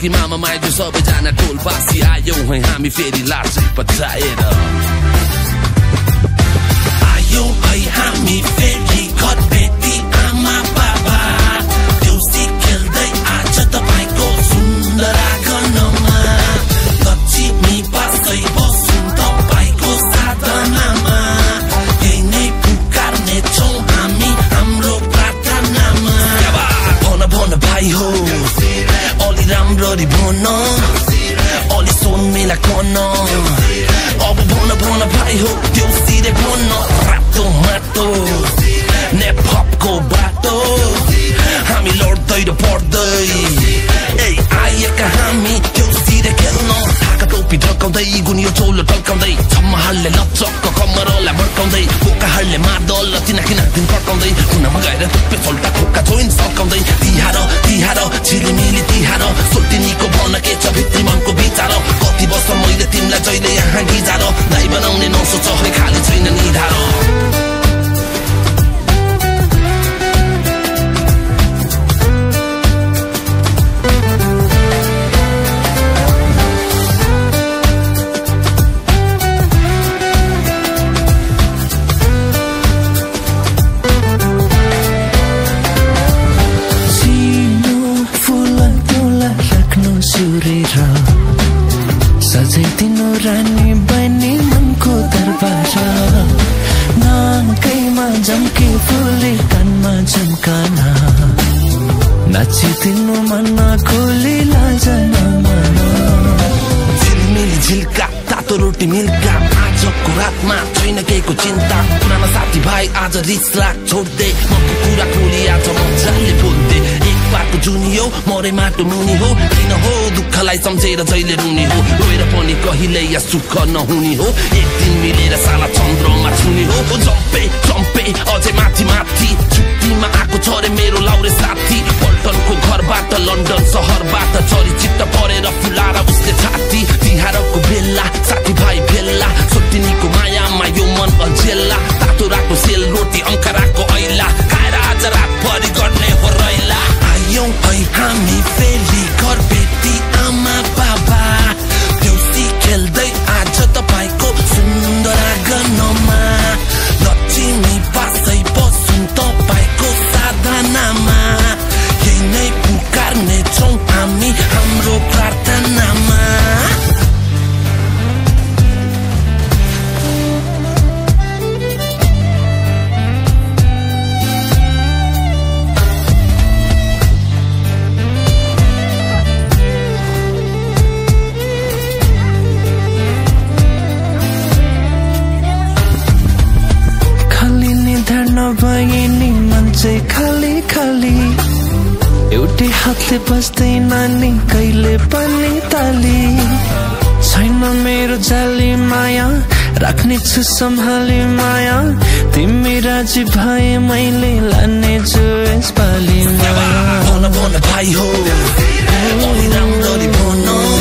काकी मामा माइजू सबैजना टोल पासी आयौ है हामी फेरि लार्चै पचाएर आयौ है हामी फेरि घर भेटी आमा बाबा देउसी खेल्दै आज तपाईको सुन्दर आँगनमा लक्ष्मी बस्दै बसुन् तपाईको साधनामा यही नै पुकार्ने छौँ हामी हाम्रो प्रार्थनामा भन भाइ हो अलि राम्ररी भन अलि सोन मेला कन अब भन भाइ हो देउसीले भन रातो माटो नेपको बाटो हामी लड्दै र पढ्दै आएका हामी देउसीले खेल्न ढाका टोपी ढल्काउँदै गुनियो चौलो टल्काउँदै छम्माहरूले लचक्क कम्मरलाई भड्काउँदै बोकाहरूले मादल तिनाकिना दिन फर्काउँदै खुनामा गएर थुप्पे फल्टा खोक्का छोइन सल्काउँदै तिहार झिलिमिली तिहार सोल्टिनीको भन के छ भित्री मनको विचार कति वर्ष मैले तिमीलाई जहिले यहाँ गिजार दाइ बनाउने नसोच है खाली छैन निधार सजाइदिनु रानी बनी मनको दरबार नाकैमा झम्के फुले कानमा झम्काना नाचिदिनु मनमा खोली लाजना मना झिलिमिली झिल्का तातो रोटी मिल्का आजको रातमा छैन केहीको चिन्ता पुरानो साथी भाइ आज रिस राग छोड्दे मको कुरा खोली आज मजाले बोल्दे एक बाटो जुनी हो मरे माटो मुनि हो किन हो दुःखलाई सम्झेर जहिले रुनी हो रोएर पनि कहिले या सुख नहुने हो एक दिन मिलेर साला चन्द्रमा छुने हो जम्पे अझै माथि माथि छुट्टीमा आएको छ रे मेरो लाउरे साथी पल्टनको घरबाट लन्डन सहरबाट चरी चित्त परेर फुलाएर उसले छाती तिहारको बेला साथी भाइ भेला सोल्टिनीको मायामा यो मन अझेला तातो रातो सेल रोटी अङ्कराको ऐला खाएर आज रातभरि गर्ने हो रैला आयौँ है हामी फेरि घर भेटी आमा बाबा देउसी खेल्दै आज तपाईको सुन्दर आँगनमा लक्ष्मी बस्दै बसुन् तपाईको साधनामा यही नै पुकार्ने छौँ हामी हाम्रो प्रार्थनामा नभइनी मन चाहिँ खाली खाली एउटै हातले बस्दैन नि कहिले पनि ताली छैन मेरो जाली माया राख्ने छु सम्हाली माया तिमी राजी भए मैले लाने छु यसपालि भन भाइ हो अलि राम्ररी भन